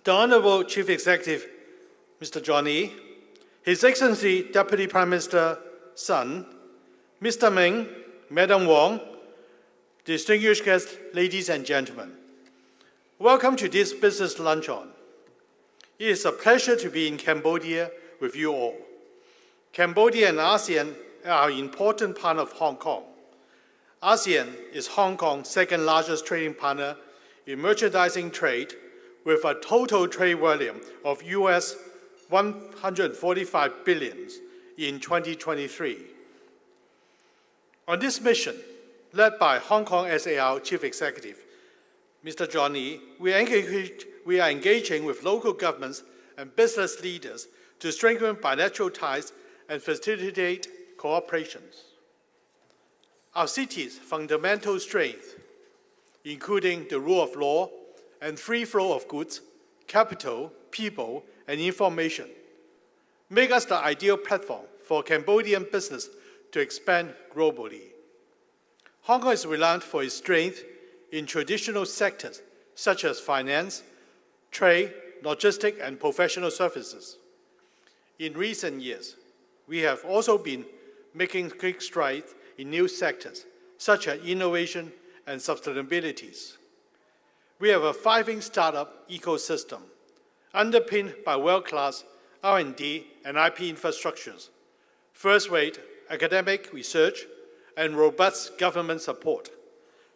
The Honourable Chief Executive, Mr. John Lee, His Excellency Deputy Prime Minister Sun, Mr. Meng, Madam Wong, distinguished guests, ladies and gentlemen. Welcome to this business luncheon. It is a pleasure to be in Cambodia with you all. Cambodia and ASEAN are an important partner of Hong Kong. ASEAN is Hong Kong's second largest trading partner in merchandising trade, with a total trade volume of US $145 billion in 2023. On this mission, led by Hong Kong SAR Chief Executive, Mr. John Lee, we are engaging with local governments and business leaders to strengthen bilateral ties and facilitate cooperation. Our city's fundamental strength, including the rule of law and free flow of goods, capital, people, and information, make us the ideal platform for Cambodian business to expand globally. Hong Kong is renowned for its strength in traditional sectors such as finance, trade, logistics, and professional services. In recent years, we have also been making quick strides in new sectors such as innovation and sustainability. We have a thriving startup ecosystem underpinned by world-class R&D and IP infrastructures, first-rate academic research, and robust government support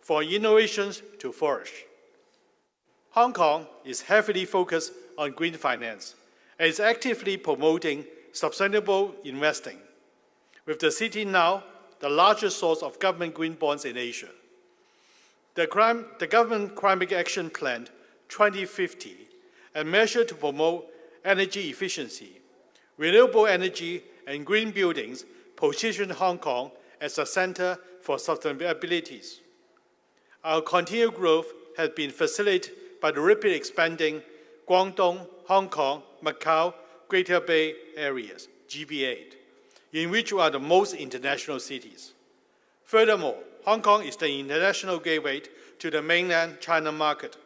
for innovations to flourish. Hong Kong is heavily focused on green finance and is actively promoting sustainable investing, with the city now the largest source of government green bonds in Asia. The Government Climate Action Plan 2050 and measures to promote energy efficiency, renewable energy, and green buildings position Hong Kong as a center for sustainability. Our continued growth has been facilitated by the rapidly expanding Guangdong, Hong Kong, Macau, Greater Bay Areas, GBA, in which we are the most international cities. Furthermore, Hong Kong is the international gateway to the mainland China market.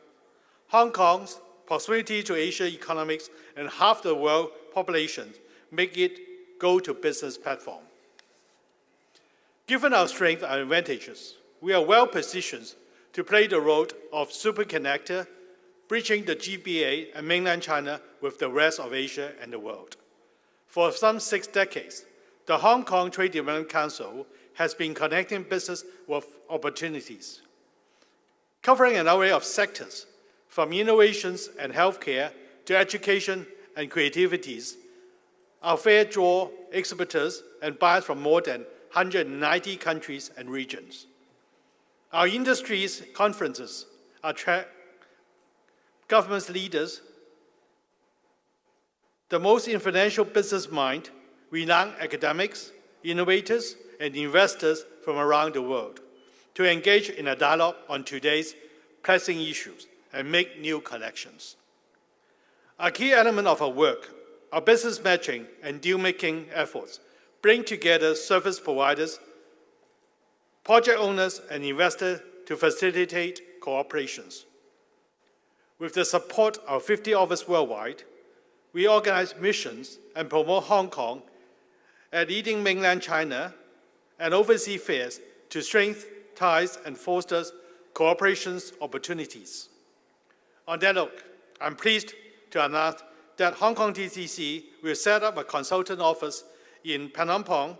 Hong Kong's proximity to Asia economics and half the world population make it go-to-business platform. Given our strengths and advantages, we are well positioned to play the role of superconnector, bridging the GBA and mainland China with the rest of Asia and the world. For some 6 decades, the Hong Kong Trade Development Council has been connecting business with opportunities. Covering an array of sectors, from innovations and healthcare to education and creativities, our fair draw exhibitors and buyers from more than 190 countries and regions. Our industries conferences attract government leaders, the most influential business minds, renowned academics, innovators, and investors from around the world to engage in a dialogue on today's pressing issues and make new connections. A key element of our work, our business matching and deal-making efforts, bring together service providers, project owners, and investors to facilitate cooperations. With the support of 50 offices worldwide, we organize missions and promote Hong Kong at leading mainland China and overseas fairs to strengthen ties and foster cooperation opportunities. On that note, I'm pleased to announce that Hong Kong TCC will set up a consultant office in Phnom Penh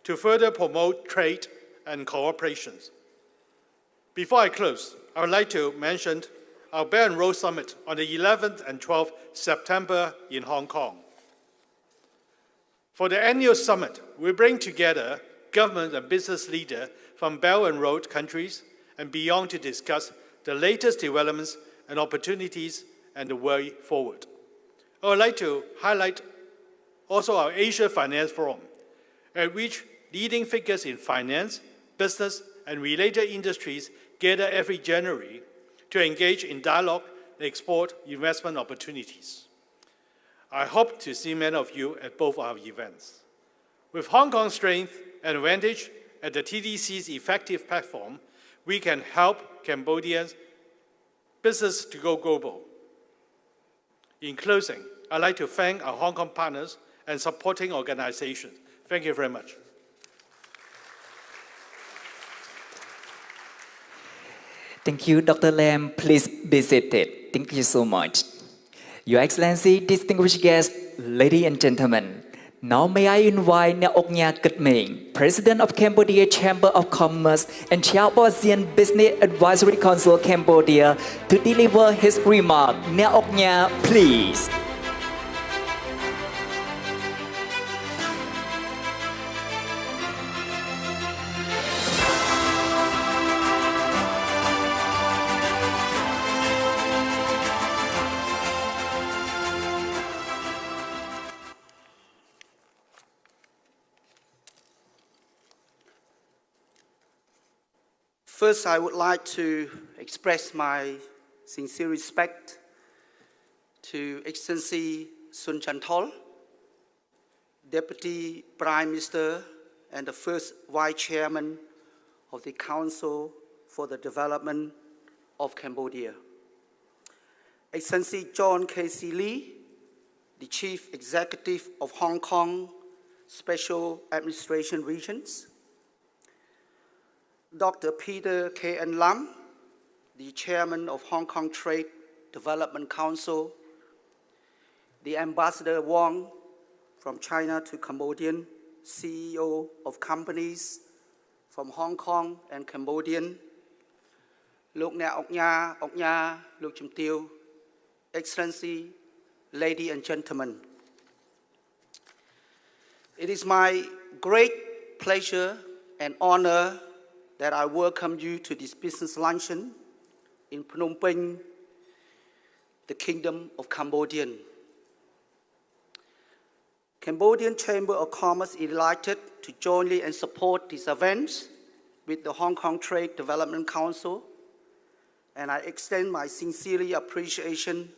to further promote trade and cooperation. Before I close, I would like to mention our Belt and Road Summit on the 11th and 12th September in Hong Kong. For the annual summit, we bring together government and business leaders from Belt and Road countries and beyond to discuss the latest developments and opportunities and the way forward. I would like to highlight also our Asia Finance Forum, at which leading figures in finance, business, and related industries gather every January to engage in dialogue and explore investment opportunities. I hope to see many of you at both our events. With Hong Kong's strength and advantage at the TDC's effective platform, we can help Cambodian business to go global. In closing, I'd like to thank our Hong Kong partners and supporting organizations. Thank you very much. Thank you, Dr. Lam. Please be seated. Thank you so much. Your Excellency, distinguished guests, ladies and gentlemen, now may I invite Nya Ok Nya Ket Meng, President of Cambodia Chamber of Commerce and Chair of ASEAN Business Advisory Council Cambodia, to deliver his remark. Nya Ok Nya, please. First, I would like to express my sincere respect to Excellency Sun Chanthol, Deputy Prime Minister and the first Vice Chairman of the Council for the Development of Cambodia. Excellency John K.C. Lee, the Chief Executive of Hong Kong Special Administration Regions. Dr. Peter K.N. Lam, the Chairman of Hong Kong Trade Development Council, the Ambassador Wong from China to Cambodian, CEO of companies from Hong Kong and Cambodian, Luk Nya Ok Nya, Luk Chum Tiêu, Excellency, ladies and gentlemen. It is my great pleasure and honor that I welcome you to this business luncheon in Phnom Penh, the Kingdom of Cambodia. Cambodian Chamber of Commerce is delighted to jointly and support this event with the Hong Kong Trade Development Council, and I extend my sincere appreciation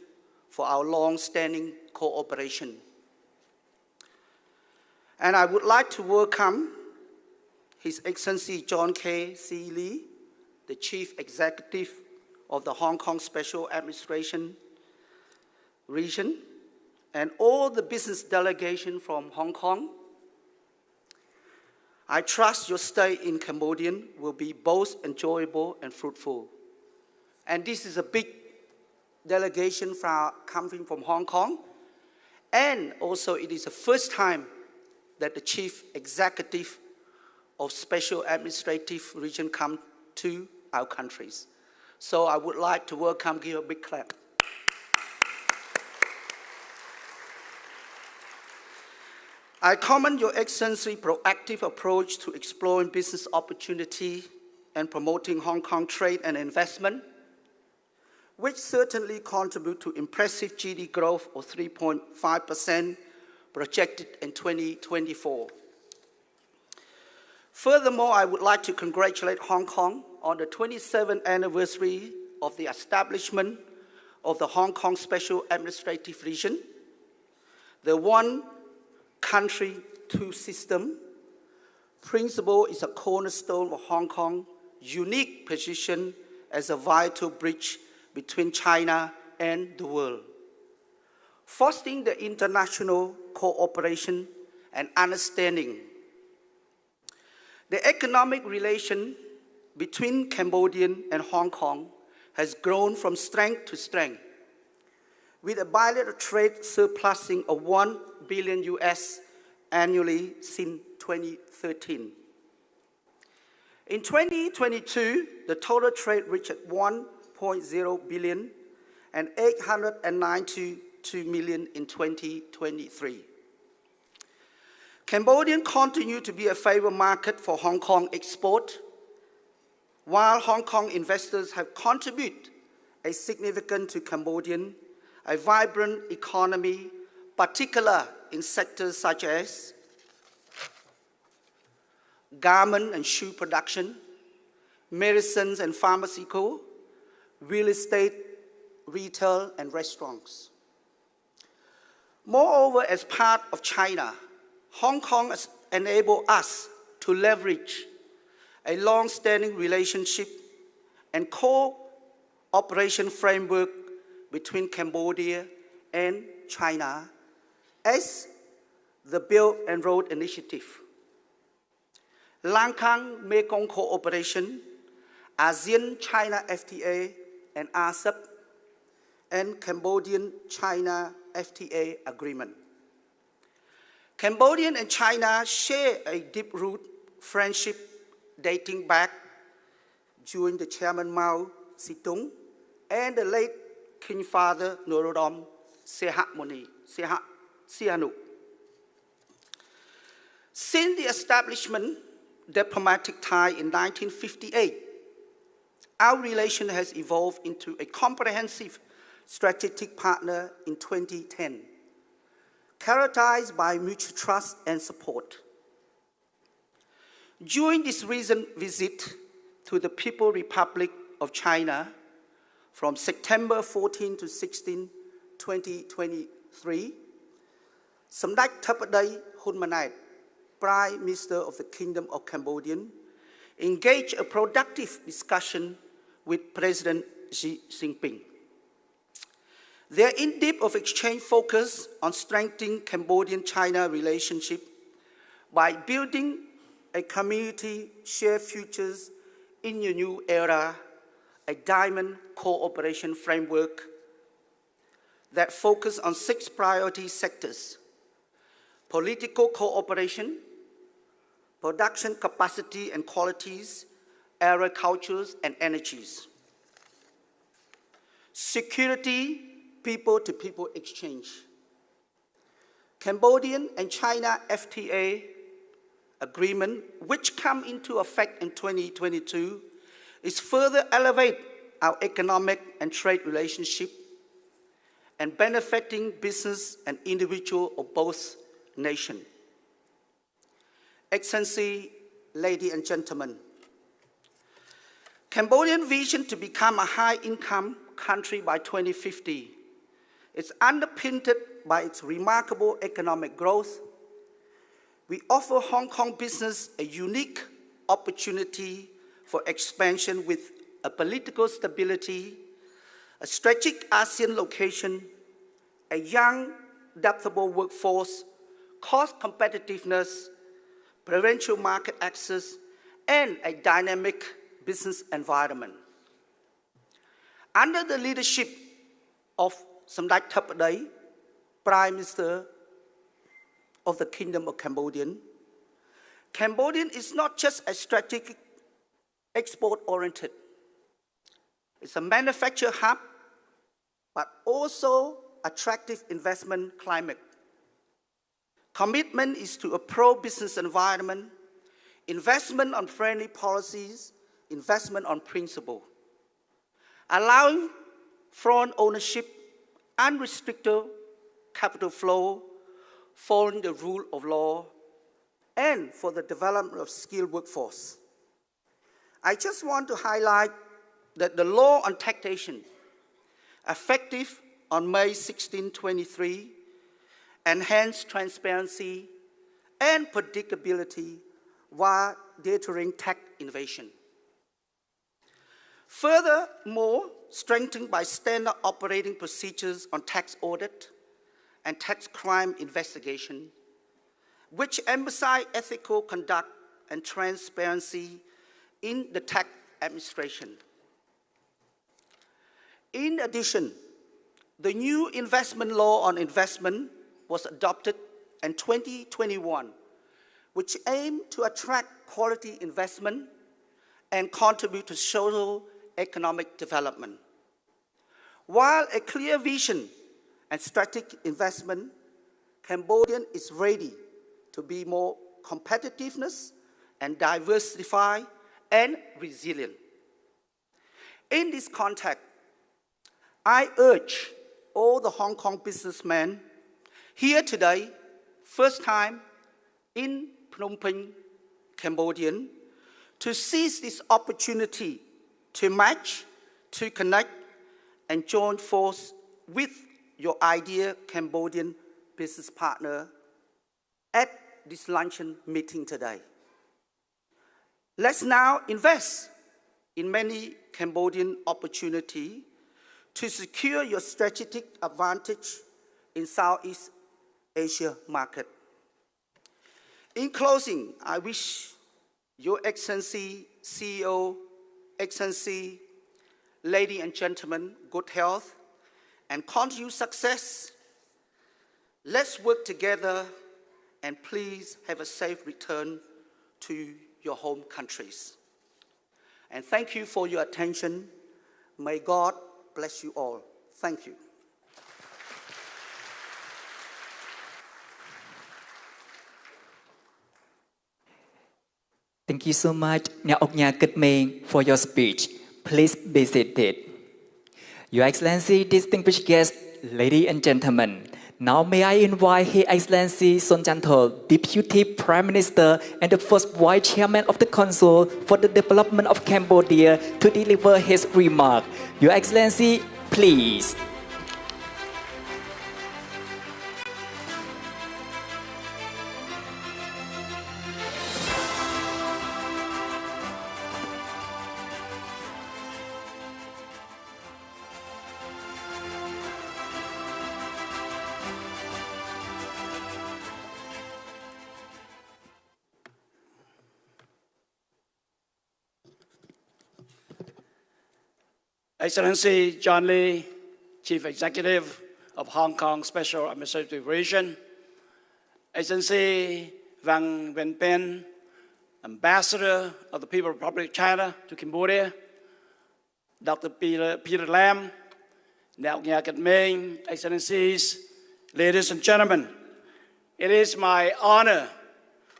for our long-standing cooperation. And I would like to welcome His Excellency John K.C. Lee, the Chief Executive of the Hong Kong Special Administration Region, and all the business delegation from Hong Kong. I trust your stay in Cambodia will be both enjoyable and fruitful. And this is a big delegation coming from Hong Kong, and also it is the first time that the Chief Executive of Special Administrative Region come to our countries. So I would like to welcome, give a big clap. I commend Your Excellency's proactive approach to exploring business opportunity and promoting Hong Kong trade and investment, which certainly contribute to impressive GDP growth of 3.5% projected in 2024. Furthermore, I would like to congratulate Hong Kong on the 27th anniversary of the establishment of the Hong Kong Special Administrative Region. The one country, two system principle is a cornerstone of Hong Kong's unique position as a vital bridge between China and the world, fostering the international cooperation and understanding. The economic relation between Cambodia and Hong Kong has grown from strength to strength, with a bilateral trade surpassing of $1 billion US annually since 2013. In 2022, the total trade reached $1.0 billion and $892 million in 2023. Cambodia continues to be a favorite market for Hong Kong export, while Hong Kong investors have contributed a significant to Cambodian, a vibrant economy, particularly in sectors such as garment and shoe production, medicines and pharmaceutical, real estate, retail, and restaurants. Moreover, as part of China, Hong Kong has enabled us to leverage a long-standing relationship and cooperation framework between Cambodia and China as the Belt and Road Initiative, Langkang Mekong Cooperation, ASEAN-China FTA and RCEP, and Cambodian-China FTA agreement. Cambodia and China share a deep-rooted friendship dating back during the Chairman Mao Zedong and the late King Father Norodom Sihanouk. Since the establishment diplomatic tie in 1958, our relation has evolved into a comprehensive strategic partner in 2010, characterized by mutual trust and support. During this recent visit to the People's Republic of China from September 14 to 16, 2023, Samdech Theppaday Hunmanait, Prime Minister of the Kingdom of Cambodia, engaged a productive discussion with President Xi Jinping. Their in-depth exchange focused on strengthening Cambodian-China relationship by building a community shared futures in a new era, a diamond cooperation framework that focused on 6 priority sectors: political cooperation, production capacity and qualities, agricultures and energies, security, people-to-people exchange. Cambodian and China FTA agreement, which come into effect in 2022, is further elevate our economic and trade relationship and benefiting business and individual of both nations. Excellency, ladies and gentlemen, Cambodian vision to become a high-income country by 2050 is underpinned by its remarkable economic growth. We offer Hong Kong business a unique opportunity for expansion with a political stability, a strategic ASEAN location, a young, adaptable workforce, cost competitiveness, preferential market access, and a dynamic business environment. Under the leadership of Samdech Theppaday, Prime Minister of the Kingdom of Cambodia, Cambodia is not just a strategic export-oriented. It's a manufacturing hub, but also attractive investment climate. Commitment is to a pro-business environment, investment on friendly policies, investment on principle, allowing foreign ownership, unrestricted capital flow, following the rule of law, and for the development of skilled workforce. I just want to highlight that the law on taxation, effective on May 16, 2023, enhanced transparency and predictability while deterring tax evasion. Furthermore, strengthened by standard operating procedures on tax audit and tax crime investigation, which emphasize ethical conduct and transparency in the tax administration. In addition, the new investment law on investment was adopted in 2021, which aimed to attract quality investment and contribute to social economic development. While a clear vision and strategic investment, Cambodia is ready to be more competitiveness and diversified and resilient. In this context, I urge all the Hong Kong businessmen here today, first time in Phnom Penh, Cambodia, to seize this opportunity to match, to connect, and join force with your ideal Cambodian business partner at this luncheon meeting today. Let's now invest in many Cambodian opportunities to secure your strategic advantage in Southeast Asia market. In closing, I wish Your Excellency, CEO, Excellency, ladies and gentlemen, good health and continued success. Let's work together and please have a safe return to your home countries. And thank you for your attention. May God bless you all. Thank you. Thank you so much, Nhà Ốc Nhà Kịch Ming, for your speech. Please be seated. Your Excellency, distinguished guests, ladies and gentlemen, now may I invite His Excellency Son Chanthol, Deputy Prime Minister and the first Vice Chairman of the Council for the Development of Cambodia, to deliver his remark. Your Excellency, please. Excellency John Lee, Chief Executive of Hong Kong Special Administrative Region, Excellency Vang Wenpen, Ambassador of the People's Republic of China to Cambodia, Dr. Peter Lam, Nhà Ốc Nhà Kịch Ming, Excellencies, ladies and gentlemen, it is my honor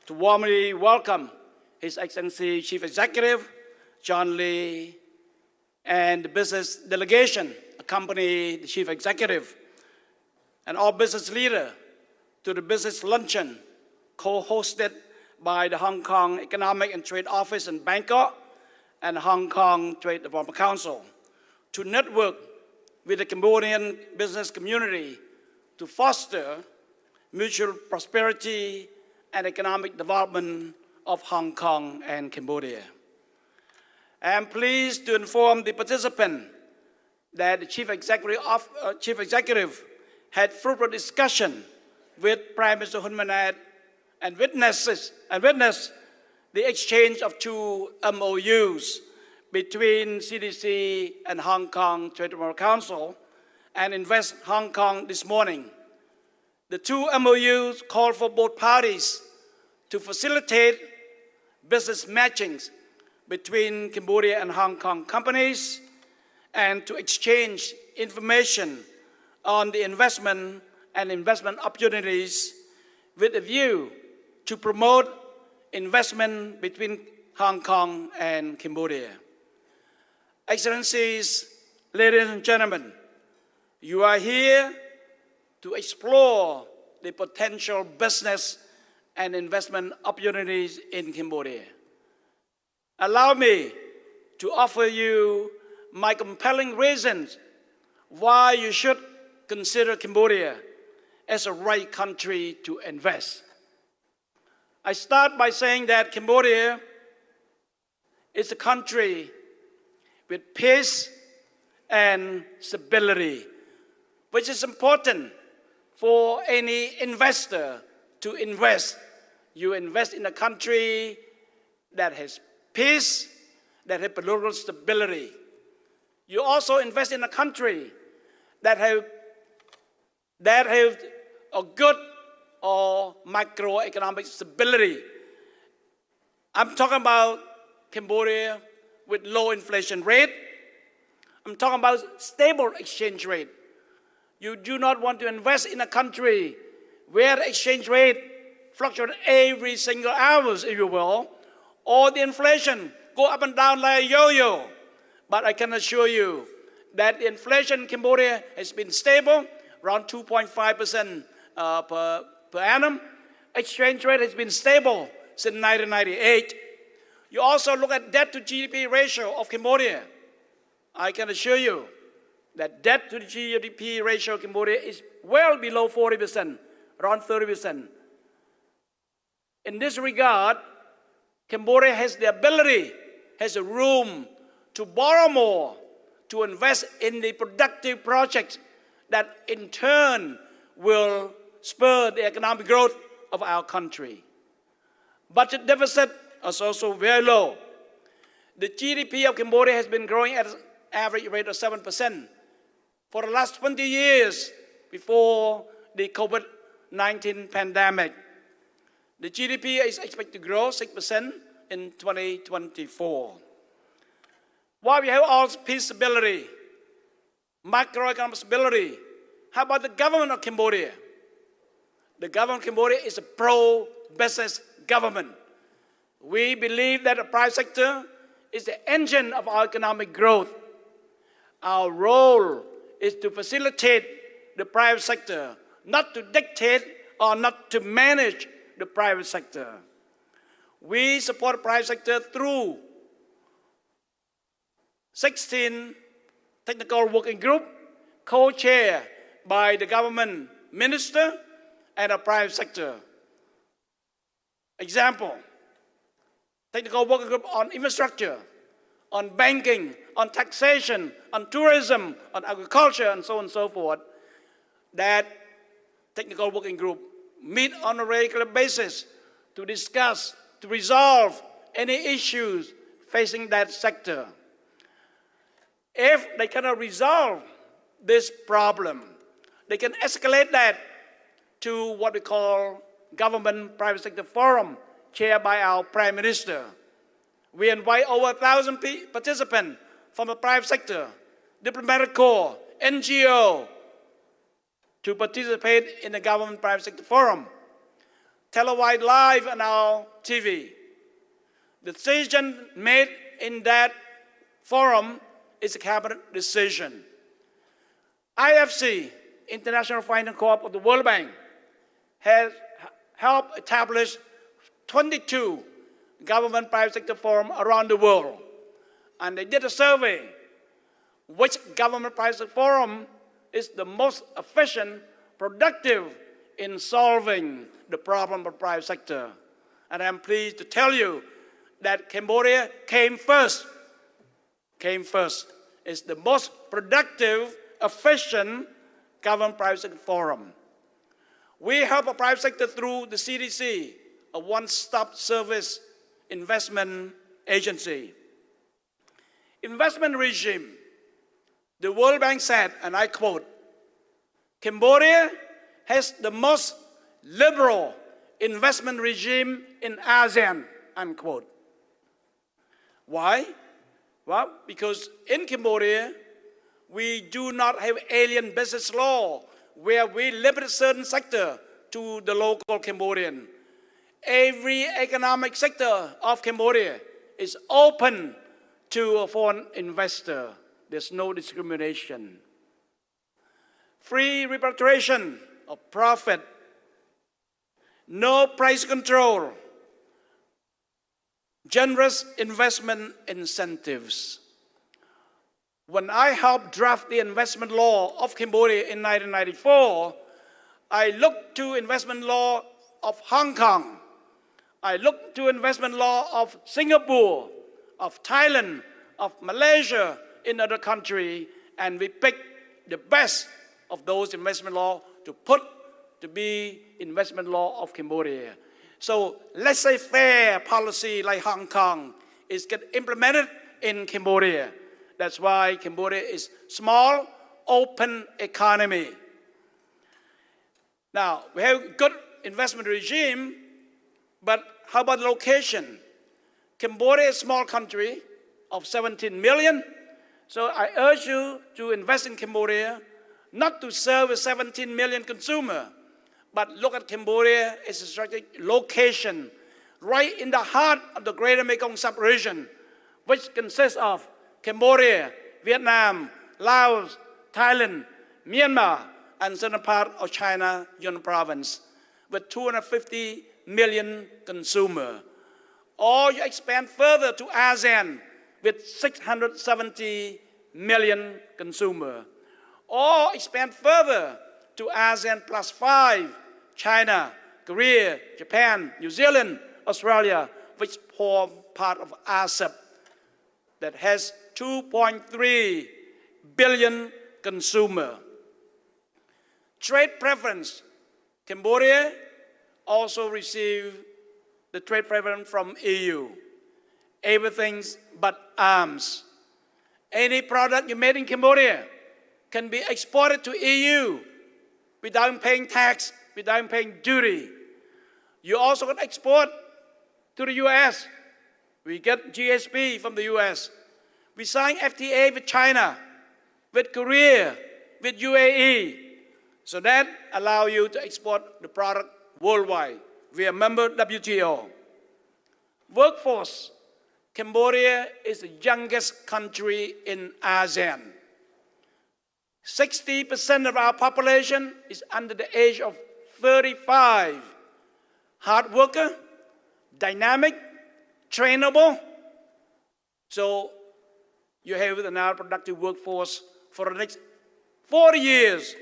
to warmly welcome His Excellency Chief Executive John Lee and the business delegation accompany the Chief Executive and all business leaders to the business luncheon co-hosted by the Hong Kong Economic and Trade Office in Bangkok and Hong Kong Trade Development Council to network with the Cambodian business community to foster mutual prosperity and economic development of Hong Kong and Cambodia. I am pleased to inform the participant that the Chief Executive had fruitful discussion with Prime Minister Hun Manet and witnessed the exchange of two MOUs between CDC and Hong Kong Trade Development Council and Invest Hong Kong this morning. The two MOUs call for both parties to facilitate business matchings between Cambodia and Hong Kong companies and to exchange information on the investment and investment opportunities with a view to promote investment between Hong Kong and Cambodia. Excellencies, ladies and gentlemen, you are here to explore the potential business and investment opportunities in Cambodia. Allow me to offer you my compelling reasons why you should consider Cambodia as a right country to invest. I start by saying that Cambodia is a country with peace and stability, which is important for any investor to invest. You invest in a country that has peace, that has political stability. You also invest in a country that have a good or macroeconomic stability. I'm talking about Cambodia with low inflation rate. I'm talking about stable exchange rate. You do not want to invest in a country where the exchange rate fluctuates every single hour, if you will, or the inflation go up and down like a yo-yo. But I can assure you that the inflation in Cambodia has been stable, around 2.5% per annum. Exchange rate has been stable since 1998. You also look at debt to GDP ratio of Cambodia. I can assure you that debt to the GDP ratio of Cambodia is well below 40%, around 30%. In this regard, Cambodia has the ability, has the room to borrow more, to invest in the productive projects that in turn will spur the economic growth of our country. Budget deficit is also very low. The GDP of Cambodia has been growing at an average rate of 7% for the last 20 years before the COVID-19 pandemic. The GDP is expected to grow 6% in 2024. While we have all peace stability, macroeconomic stability, how about the government of Cambodia? The government of Cambodia is a pro-business government. We believe that the private sector is the engine of our economic growth. Our role is to facilitate the private sector, not to dictate or not to manage the private sector. We support the private sector through 16 technical working group, co-chaired by the government minister and the private sector. Example, technical working group on infrastructure, on banking, on taxation, on tourism, on agriculture, and so on and so forth. That technical working group meet on a regular basis to discuss, to resolve any issues facing that sector. If they cannot resolve this problem, they can escalate that to what we call government-private sector forum, chaired by our Prime Minister. We invite over 1,000 participants from the private sector, diplomatic corps, NGO, to participate in the government-private sector forum, televised live on our TV. The decision made in that forum is a cabinet decision. IFC, International Finance Corp of the World Bank, has helped establish 22 government-private sector forums around the world. And they did a survey, which government-private sector forum is the most efficient, productive in solving the problem of the private sector. And I'm pleased to tell you that Cambodia came first. It's the most productive, efficient government-private sector forum. We help the private sector through the CDC, a one-stop service investment agency. Investment regime. The World Bank said, and I quote, Cambodia has the most liberal investment regime in ASEAN, unquote. Why? Well, because in Cambodia, we do not have alien business law where we limit a certain sector to the local Cambodian. Every economic sector of Cambodia is open to a foreign investor. There's no discrimination. Free repatriation of profit. No price control. Generous investment incentives. When I helped draft the investment law of Cambodia in 1994, I looked to investment law of Hong Kong. I looked to investment law of Singapore, of Thailand, of Malaysia, in other countries, and we picked the best of those investment law to put to be investment law of Cambodia. So let's say fair policy like Hong Kong is get implemented in Cambodia. That's why Cambodia is small, open economy. Now, we have good investment regime, but how about location? Cambodia is a small country of 17 million. So I urge you to invest in Cambodia, not to serve a 17 million consumer, but look at Cambodia as a strategic location right in the heart of the Greater Mekong sub-region, which consists of Cambodia, Vietnam, Laos, Thailand, Myanmar, and certain part of China, Yunnan province, with 250 million consumers. Or you expand further to ASEAN with 670 million consumers. Or expand further to ASEAN plus 5, China, Korea, Japan, New Zealand, Australia, which form part of ASEP that has 2.3 billion consumers. Trade preference. Cambodia also received the trade preference from EU. Everything but arms. Any product you made in Cambodia can be exported to EU without paying tax, without paying duty. You also can export to the US. We get GSP from the US. We signed FTA with China, with Korea, with UAE. So that allow you to export the product worldwide. We are a member WTO. Workforce. Cambodia is the youngest country in ASEAN. 60% of our population is under the age of 35. Hard worker, dynamic, trainable. So you have another productive workforce for the next 40 years.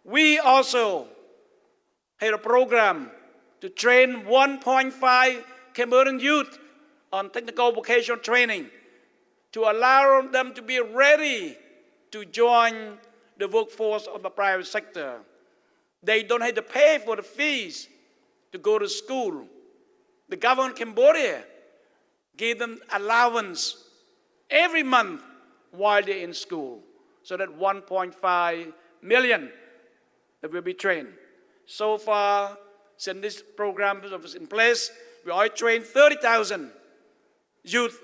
We also had a program to train 1.5 Cambodian youth on technical vocational training to allow them to be ready to join the workforce of the private sector. They don't have to pay for the fees to go to school. The government of Cambodia gave them allowance every month while they're in school, so that 1.5 million that will be trained. So far, since this program was in place, we already trained 30,000 youth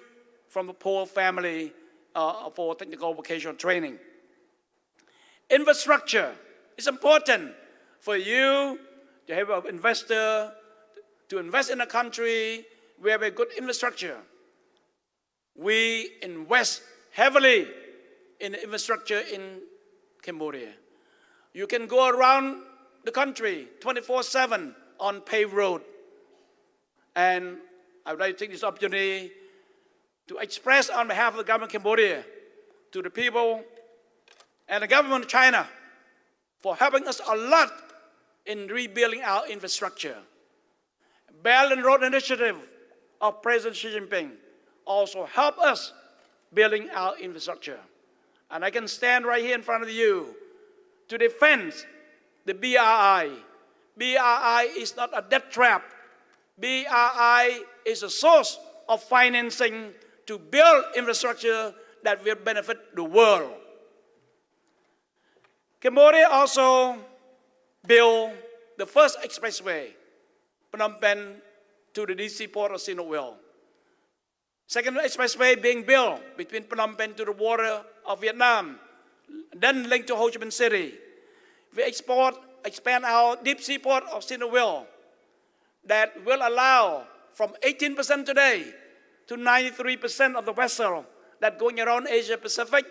from a poor family for technical vocational training. Infrastructure is important for you to have an investor to invest in a country where we have good infrastructure. We invest heavily in infrastructure in Cambodia. You can go around the country 24/7 on paved road. And I would like to take this opportunity to express on behalf of the government of Cambodia to the people and the government of China for helping us a lot in rebuilding our infrastructure. Belt and Road Initiative of President Xi Jinping also help us building our infrastructure. And I can stand right here in front of you to defend the BRI. BRI is not a debt trap. BRI is a source of financing to build infrastructure that will benefit the world. Cambodia also built the first expressway, Phnom Penh to the DC port of Sihanouk Vale. Second expressway being built between Phnom Penh to the border of Vietnam, then linked to Ho Chi Minh City. We expand our deep sea port of Sihanouk Vale that will allow from 18% today to 93% of the vessel that going around Asia Pacific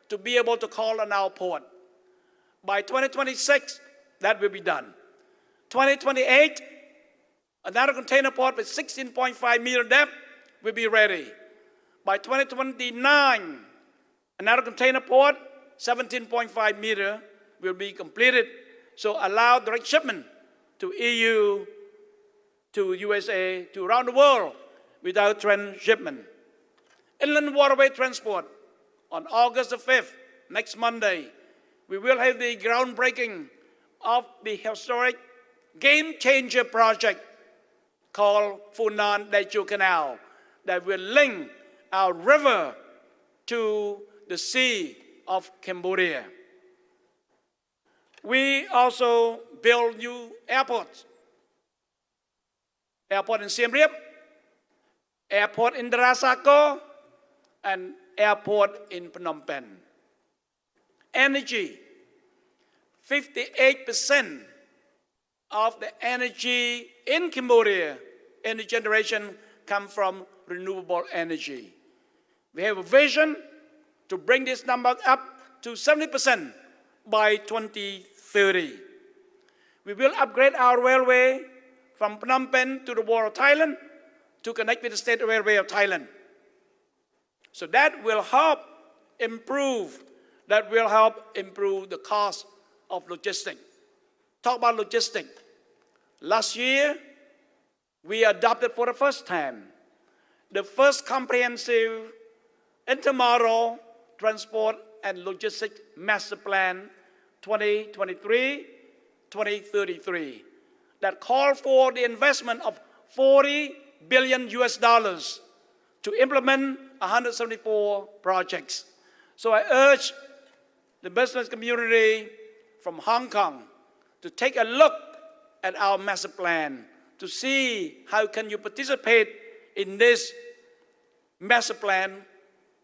to be able to call on our port. By 2026, that will be done. 2028, another container port with 16.5 meter depth will be ready. By 2029, another container port, 17.5 meter, will be completed. So allow direct shipment to EU, to USA, to around the world without transshipment. Inland waterway transport. On August the 5th, next Monday, we will have the groundbreaking of the historic game-changer project called Funan Daichu Canal that will link our river to the sea of Cambodia. We also build new airports. Airport in Siem Reap, airport in Darasako, and airport in Phnom Penh. Energy. 58% of the energy in Cambodia, energy generation, come from renewable energy. We have a vision to bring this number up to 70% by 2030. We will upgrade our railway from Phnom Penh to the border of Thailand to connect with the State Railway of Thailand. So that will help improve the cost of logistics. Talk about logistics. Last year, we adopted for the first time the first comprehensive intermodal transport and logistics master plan 2023-2033 that call for the investment of $40 billion to implement 174 projects. So I urge the business community from Hong Kong to take a look at our master plan to see how can you participate in this master plan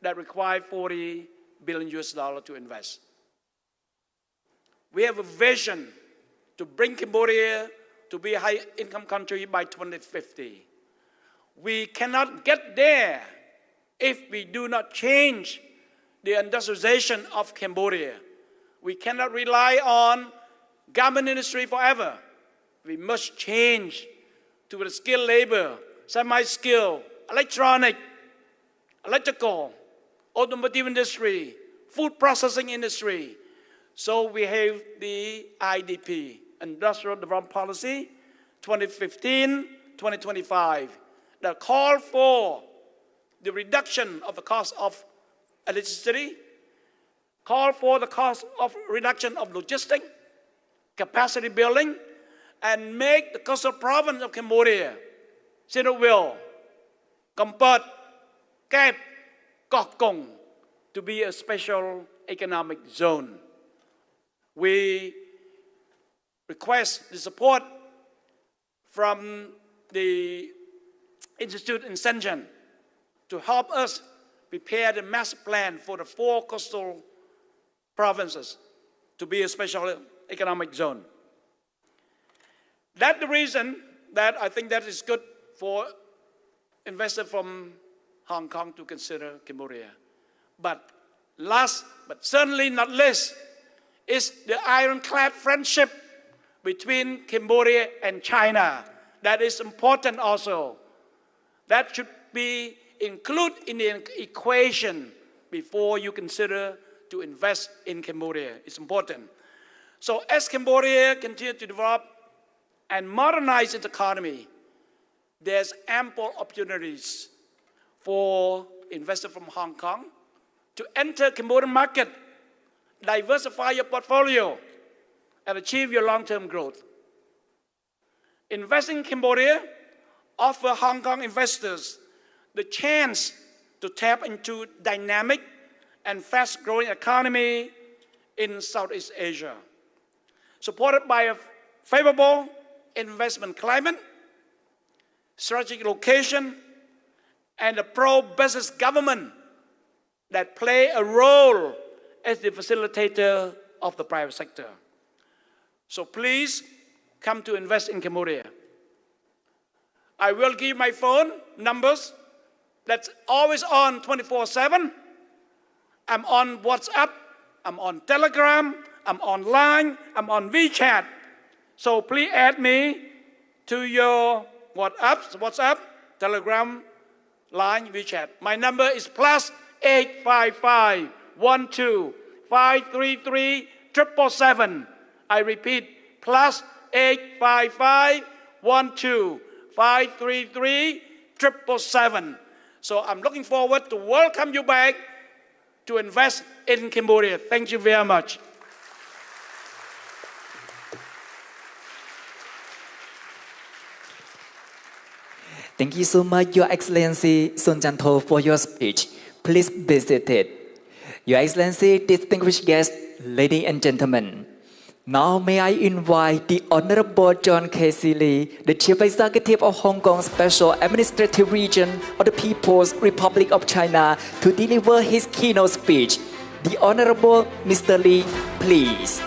that requires $40 billion to invest. We have a vision to bring Cambodia to be a high-income country by 2050. We cannot get there if we do not change the industrialization of Cambodia. We cannot rely on garment industry forever. We must change to the skilled labor, semi-skilled, electronic, electrical, automotive industry, food processing industry. So we have the IDP, Industrial Development Policy, 2015-2025, that call for the reduction of the cost of electricity, call for the cost of reduction of logistics, capacity building, and make the coastal province of Cambodia, Sihanoukville, Kampot, Kep, Koh Kong, to be a special economic zone. We request the support from the Institute in Shenzhen to help us prepare the master plan for the 4 coastal provinces to be a special economic zone. That's the reason that I think that is good for investors from Hong Kong to consider Cambodia. But last, but certainly not least, is the ironclad friendship between Cambodia and China. That is important also. That should be included in the equation before you consider to invest in Cambodia. It's important. So as Cambodia continues to develop and modernize its economy, there's ample opportunities for investors from Hong Kong to enter Cambodian market, diversify your portfolio, and achieve your long-term growth. Investing in Cambodia offers Hong Kong investors the chance to tap into dynamic and fast-growing economy in Southeast Asia, supported by a favorable investment climate, strategic location, and a pro-business government that play a role as the facilitator of the private sector. So please come to invest in Cambodia. I will give my phone numbers that's always on 24/7. I'm on WhatsApp, I'm on Telegram, I'm online, I'm on WeChat. So please add me to your WhatsApp, Telegram, Line, WeChat. My number is +855 12 533 777. I repeat, +855 12 533 777. So I'm looking forward to welcome you back to invest in Cambodia. Thank you very much. Thank you so much, Your Excellency Sun Chanto, for your speech. Please be seated. Your Excellency, distinguished guests, ladies and gentlemen. Now may I invite the Honorable John K. Lee, the Chief Executive of Hong Kong Special Administrative Region of the People's Republic of China, to deliver his keynote speech. The Honorable Mr. Lee, please.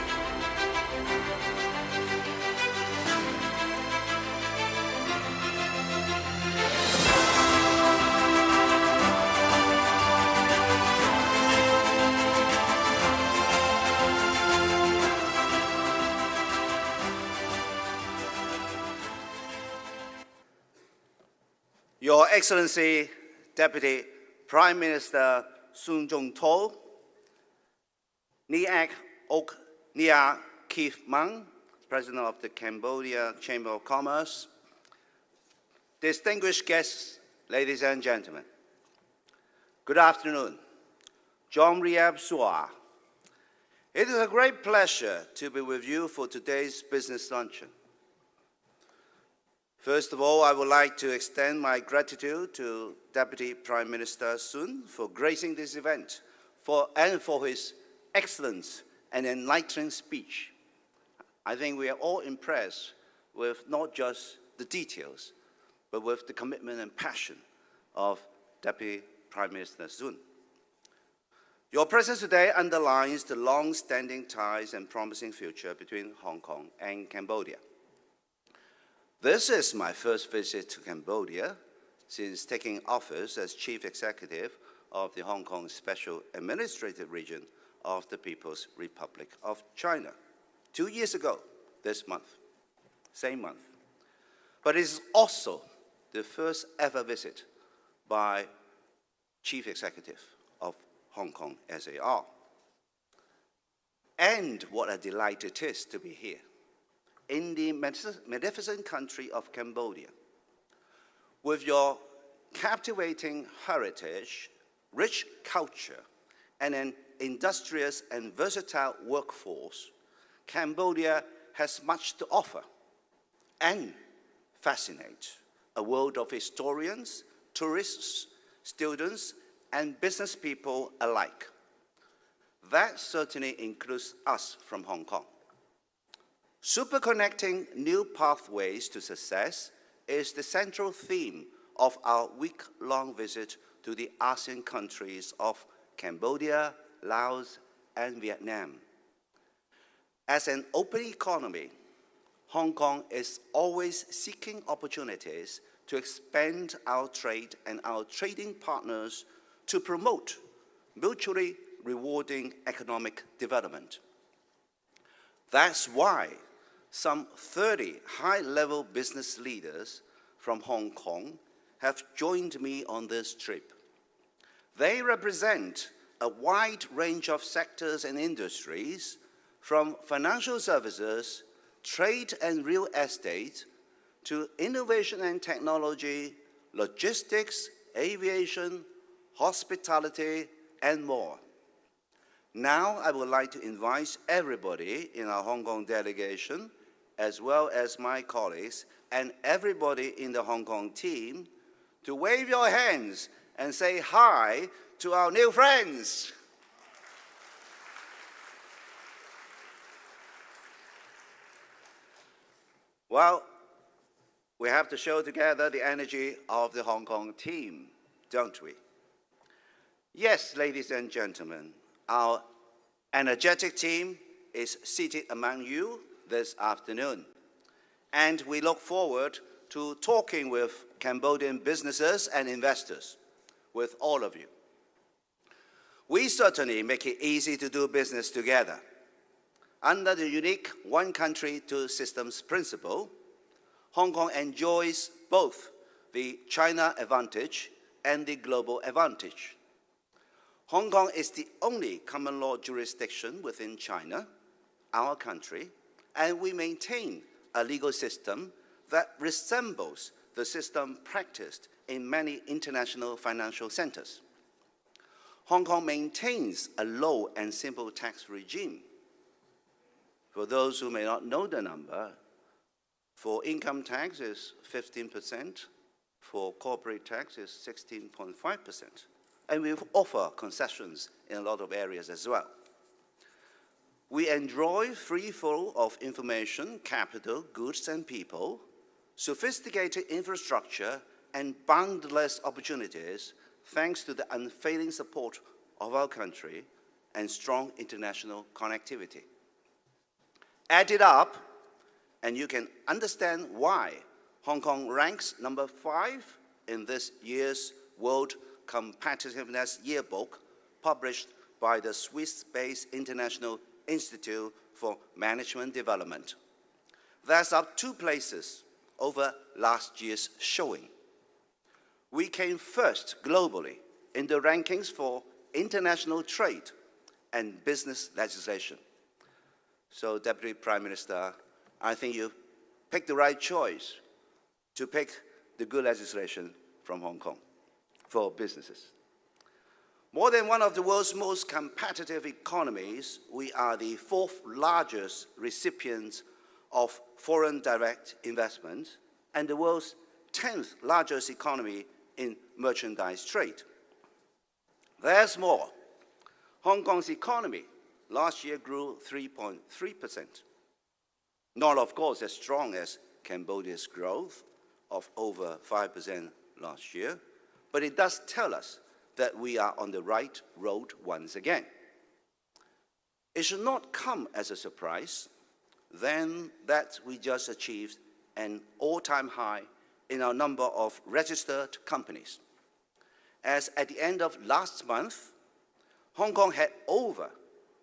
Your Excellency, Deputy Prime Minister Sun Jong-to, Niak Ok Nia Keith Mang, President of the Cambodia Chamber of Commerce, distinguished guests, ladies and gentlemen, good afternoon. Jom Riab Sua. It is a great pleasure to be with you for today's business luncheon. First of all, I would like to extend my gratitude to Deputy Prime Minister Sun for gracing this event and for his excellent and enlightening speech. I think we are all impressed with not just the details, but with the commitment and passion of Deputy Prime Minister Sun. Your presence today underlines the long-standing ties and promising future between Hong Kong and Cambodia. This is my first visit to Cambodia since taking office as Chief Executive of the Hong Kong Special Administrative Region of the People's Republic of China 2 years ago this month, same month. But it is also the first ever visit by Chief Executive of Hong Kong SAR. And what a delight it is to be here in the magnificent country of Cambodia. With your captivating heritage, rich culture, and an industrious and versatile workforce, Cambodia has much to offer and fascinate a world of historians, tourists, students, and business people alike. That certainly includes us from Hong Kong. Superconnecting new pathways to success is the central theme of our week-long visit to the ASEAN countries of Cambodia, Laos, and Vietnam. As an open economy, Hong Kong is always seeking opportunities to expand our trade and our trading partners to promote mutually rewarding economic development. That's why some 30 high-level business leaders from Hong Kong have joined me on this trip. They represent a wide range of sectors and industries, from financial services, trade and real estate, to innovation and technology, logistics, aviation, hospitality, and more. Now, I would like to invite everybody in our Hong Kong delegation, as well as my colleagues, and everybody in the Hong Kong team, to wave your hands and say hi to our new friends. Well, we have to show together the energy of the Hong Kong team, don't we? Yes, ladies and gentlemen, our energetic team is seated among you this afternoon, and we look forward to talking with Cambodian businesses and investors, with all of you. We certainly make it easy to do business together. Under the unique one country, two systems principle, Hong Kong enjoys both the China advantage and the global advantage. Hong Kong is the only common law jurisdiction within China, our country, and we maintain a legal system that resembles the system practiced in many international financial centers. Hong Kong maintains a low and simple tax regime. For those who may not know the number, for income tax is 15%, for corporate tax is 16.5%. And we offer concessions in a lot of areas as well. We enjoy free flow of information, capital, goods, and people, sophisticated infrastructure, and boundless opportunities thanks to the unfailing support of our country and strong international connectivity. Add it up, and you can understand why Hong Kong ranks number 5 in this year's World Competitiveness Yearbook, published by the Swiss-based International Institute for Management Development. That's up 2 places over last year's showing. We came first globally in the rankings for international trade and business legislation. So, Deputy Prime Minister, I think you picked the right choice to pick the good legislation from Hong Kong for businesses. More than one of the world's most competitive economies, we are the fourth largest recipients of foreign direct investment and the world's 10th largest economy in merchandise trade. There's more. Hong Kong's economy last year grew 3.3%. Not, of course, as strong as Cambodia's growth of over 5% last year, but it does tell us that we are on the right road once again. It should not come as a surprise then that we just achieved an all-time high in our number of registered companies. As at the end of last month, Hong Kong had over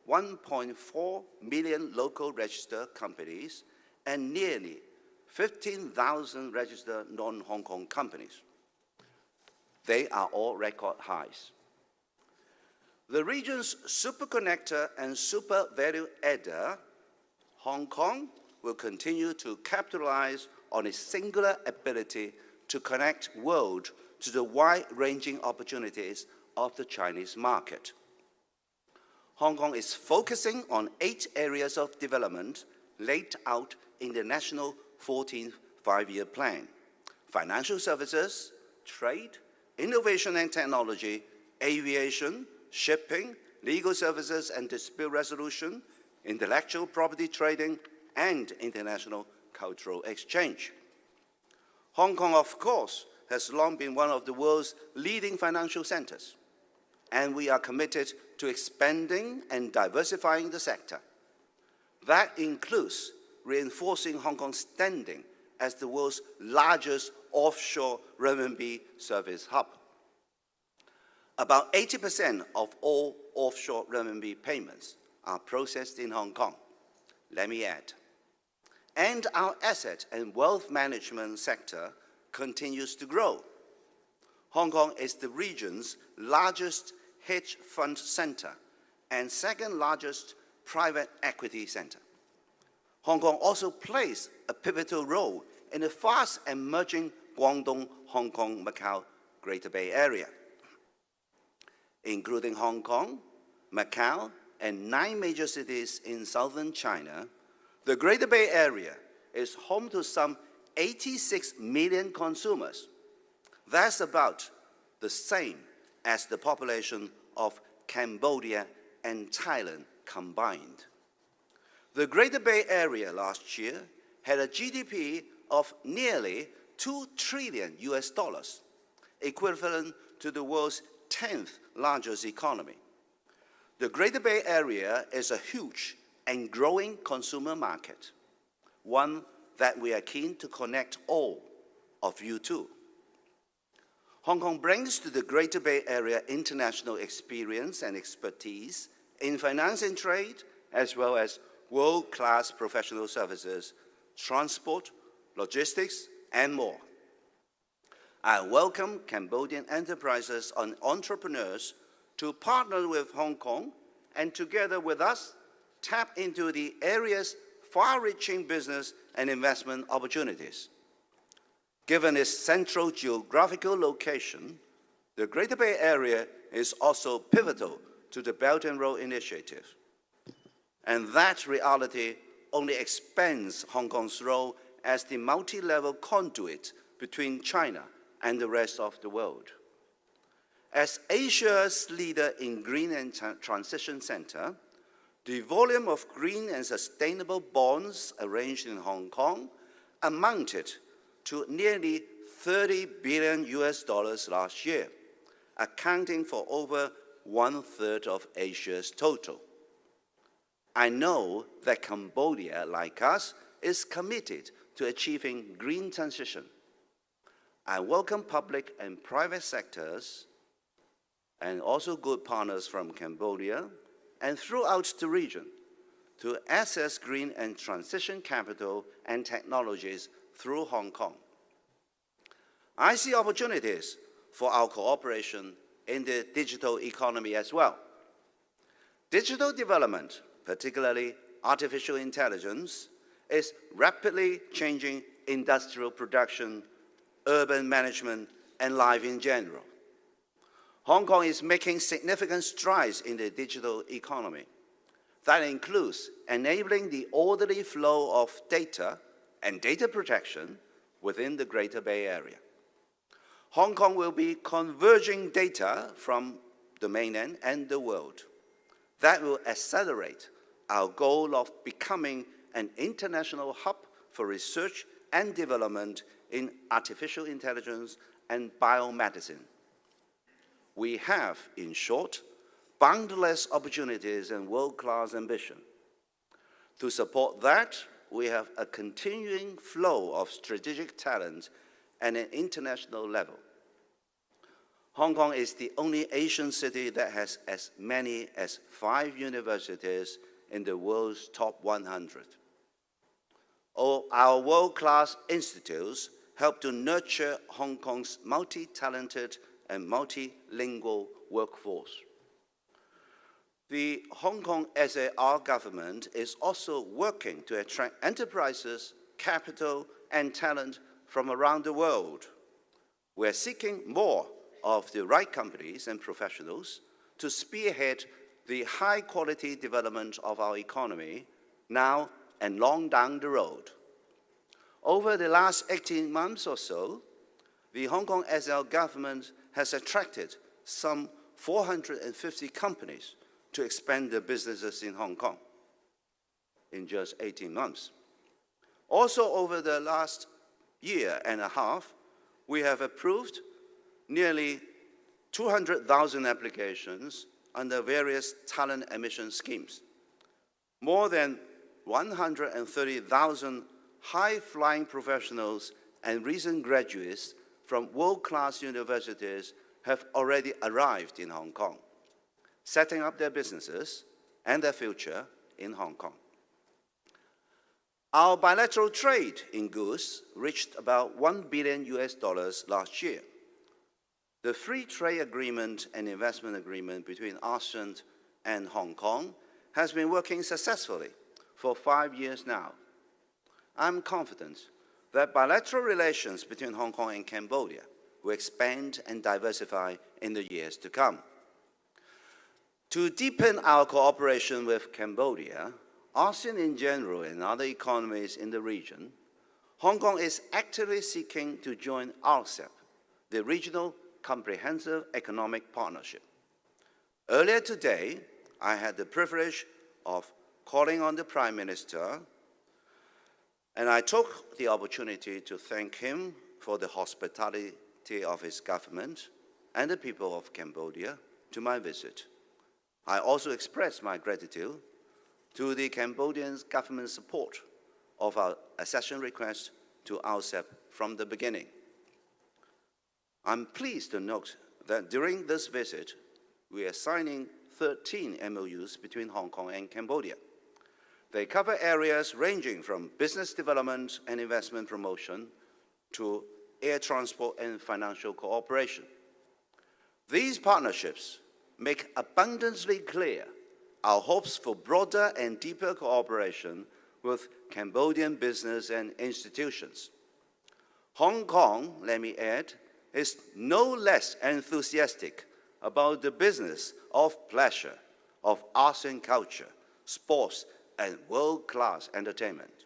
1.4 million local registered companies and nearly 15,000 registered non-Hong Kong companies. They are all record highs. The region's super connector and super value adder, Hong Kong, will continue to capitalize on its singular ability to connect world to the wide-ranging opportunities of the Chinese market. Hong Kong is focusing on 8 areas of development laid out in the National 14th Five-Year Plan: financial services, trade, innovation and technology, aviation, shipping, legal services and dispute resolution, intellectual property trading, and international cultural exchange. Hong Kong, of course, has long been one of the world's leading financial centers, and we are committed to expanding and diversifying the sector. That includes reinforcing Hong Kong's standing as the world's largest offshore renminbi service hub. About 80% of all offshore renminbi payments are processed in Hong Kong, let me add. And our asset and wealth management sector continues to grow. Hong Kong is the region's largest hedge fund center and second largest private equity center. Hong Kong also plays a pivotal role in the fast emerging Guangdong, Hong Kong, Macau, Greater Bay Area. Including Hong Kong, Macau, and 9 major cities in southern China, the Greater Bay Area is home to some 86 million consumers. That's about the same as the population of Cambodia and Thailand combined. The Greater Bay Area last year had a GDP of nearly $2 trillion, equivalent to the world's 10th largest economy. The Greater Bay Area is a huge and growing consumer market, one that we are keen to connect all of you to. Hong Kong brings to the Greater Bay Area international experience and expertise in finance and trade, as well as world-class professional services, transport, logistics, and more. I welcome Cambodian enterprises and entrepreneurs to partner with Hong Kong and together with us tap into the area's far-reaching business and investment opportunities. Given its central geographical location, the Greater Bay Area is also pivotal to the Belt and Road Initiative. And that reality only expands Hong Kong's role as the multi-level conduit between China and the rest of the world. As Asia's leader in Green and Transition Center, the volume of green and sustainable bonds arranged in Hong Kong amounted to nearly $30 billion last year, accounting for over 1/3 of Asia's total. I know that Cambodia, like us, is committed to achieving green transition. I welcome public and private sectors and also good partners from Cambodia and throughout the region to access green and transition capital and technologies through Hong Kong. I see opportunities for our cooperation in the digital economy as well. Digital development, particularly artificial intelligence, is rapidly changing industrial production, urban management, and life in general. Hong Kong is making significant strides in the digital economy. That includes enabling the orderly flow of data and data protection within the Greater Bay Area. Hong Kong will be converging data from the mainland and the world. That will accelerate our goal of becoming an international hub for research and development in artificial intelligence and biomedicine. We have, in short, boundless opportunities and world-class ambition. To support that, we have a continuing flow of strategic talent at an international level. Hong Kong is the only Asian city that has as many as 5 universities in the world's top 100. Our world-class institutes help to nurture Hong Kong's multi-talented and multilingual workforce. The Hong Kong SAR government is also working to attract enterprises, capital, and talent from around the world. We're seeking more of the right companies and professionals to spearhead the high-quality development of our economy now and long down the road. Over the last 18 months or so, the Hong Kong SL government has attracted some 450 companies to expand their businesses in Hong Kong in just 18 months. Also, over the last year and a half, we have approved nearly 200,000 applications under various talent admission schemes. More than 130,000 high-flying professionals and recent graduates from world-class universities have already arrived in Hong Kong, setting up their businesses and their future in Hong Kong. Our bilateral trade in goods reached about $1 billion last year. The free trade agreement and investment agreement between ASEAN and Hong Kong has been working successfully for 5 years now. I'm confident that bilateral relations between Hong Kong and Cambodia will expand and diversify in the years to come. To deepen our cooperation with Cambodia, ASEAN in general and other economies in the region, Hong Kong is actively seeking to join RCEP, the Regional Comprehensive Economic Partnership. Earlier today, I had the privilege of calling on the Prime Minister, and I took the opportunity to thank him for the hospitality of his government and the people of Cambodia to my visit. I also expressed my gratitude to the Cambodian government's support of our accession request to RCEP from the beginning. I'm pleased to note that during this visit, we are signing 13 MOUs between Hong Kong and Cambodia. They cover areas ranging from business development and investment promotion to air transport and financial cooperation. These partnerships make abundantly clear our hopes for broader and deeper cooperation with Cambodian business and institutions. Hong Kong, let me add, is no less enthusiastic about the business of pleasure, of arts and culture, sports, and world-class entertainment.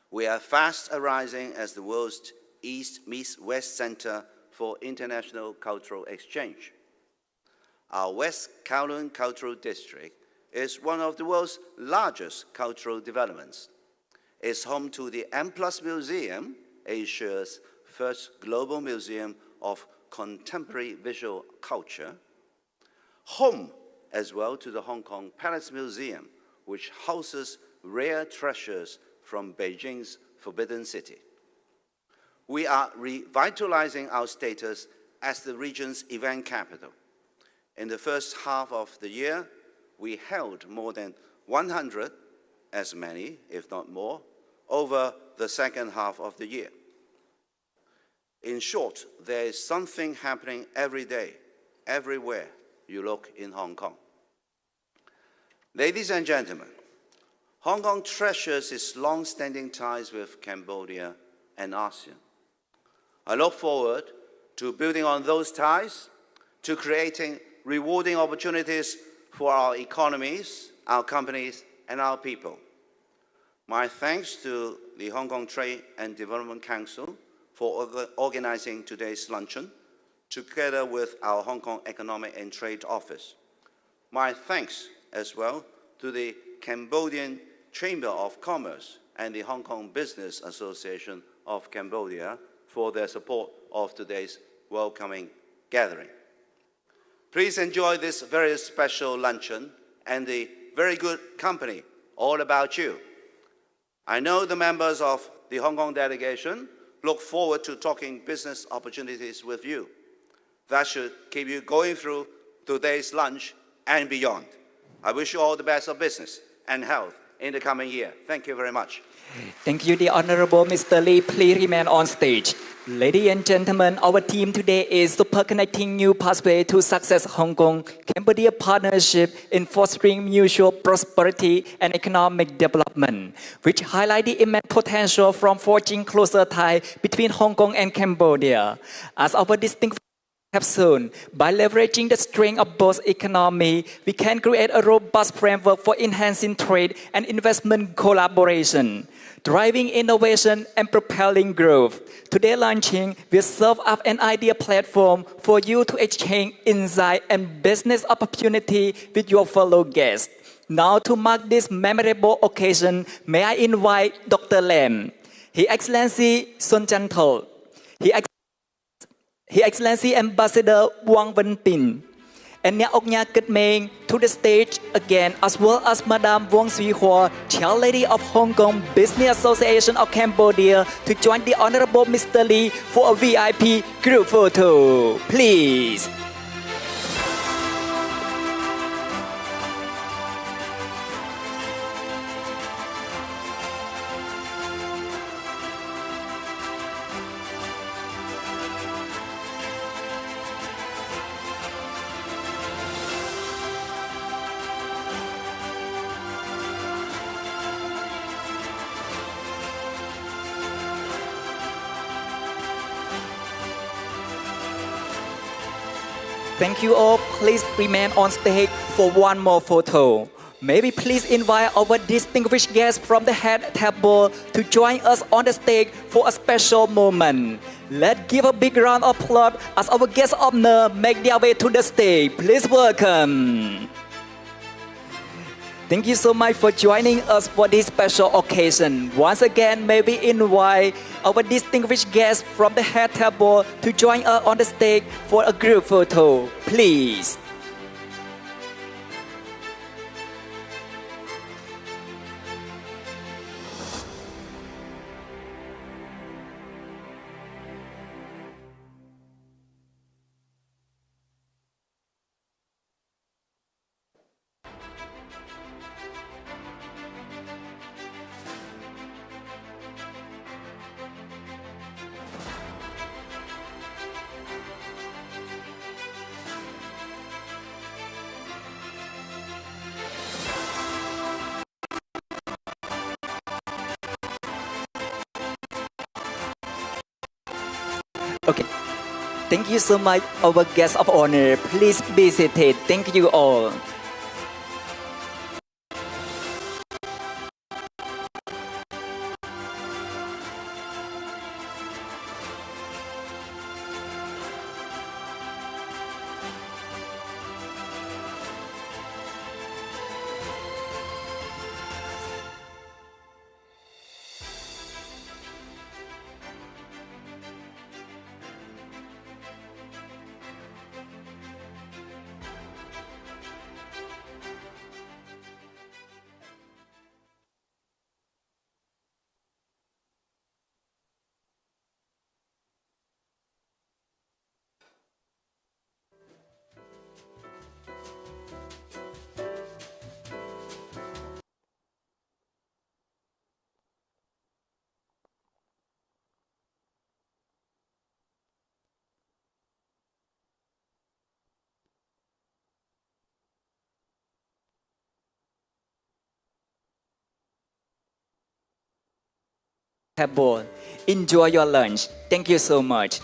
We are fast arising as the world's East meets West Center for international cultural exchange. Our West Kowloon Cultural District is one of the world's largest cultural developments. It's home to the M+ Museum, Asia's first global museum of contemporary visual culture, home as well to the Hong Kong Palace Museum, which houses rare treasures from Beijing's Forbidden City. We are revitalizing our status as the region's event capital. In the first half of the year, we held more than 100, as many, if not more, over the second half of the year. In short, there is something happening every day, everywhere you look in Hong Kong. Ladies and gentlemen, Hong Kong treasures its long-standing ties with Cambodia and ASEAN. I look forward to building on those ties, to creating rewarding opportunities for our economies, our companies, and our people. My thanks to the Hong Kong Trade and Development Council for organizing today's luncheon, together with our Hong Kong Economic and Trade Office. My thanks as well to the Cambodian Chamber of Commerce and the Hong Kong Business Association of Cambodia for their support of today's welcoming gathering. Please enjoy this very special luncheon and the very good company all about you. I know the members of the Hong Kong delegation look forward to talking business opportunities with you. That should keep you going through today's lunch and beyond. I wish you all the best of business and health in the coming year. Thank you very much. Thank you, the Honorable Mr. Lee. Please remain on stage. Ladies and gentlemen, our team today is Super Connecting New Pathway to Success Hong Kong Cambodia Partnership in Fostering Mutual Prosperity and Economic Development, which highlight the immense potential from forging closer ties between Hong Kong and Cambodia. As our distinct have shown, by leveraging the strength of both economies, we can create a robust framework for enhancing trade and investment collaboration, driving innovation and propelling growth. Today launching will serve as an ideal platform for you to exchange insight and business opportunity with your fellow guests. Now to mark this memorable occasion, may I invite Dr. Lam, His Excellency Sun Chanthol, His Excellency Ambassador Wang Wenpin, and Nya Ok Nya Ket Meng to the stage again, as well as Madame Wong Sui Hua, Chair Lady of Hong Kong Business Association of Cambodia, to join the Honorable Mr. Lee for a VIP group photo. Please. Thank you all. Please remain on stage for one more photo. Maybe please invite our distinguished guests from the head table to join us on the stage for a special moment. Let's give a big round of applause as our guest of honor make their way to the stage. Please welcome. Thank you so much for joining us for this special occasion. Once again, may we invite our distinguished guests from the head table to join us on the stage for a group photo, please. Okay. Thank you so much, our guests of honor. Please be seated. Thank you all. Enjoy your lunch. Thank you so much.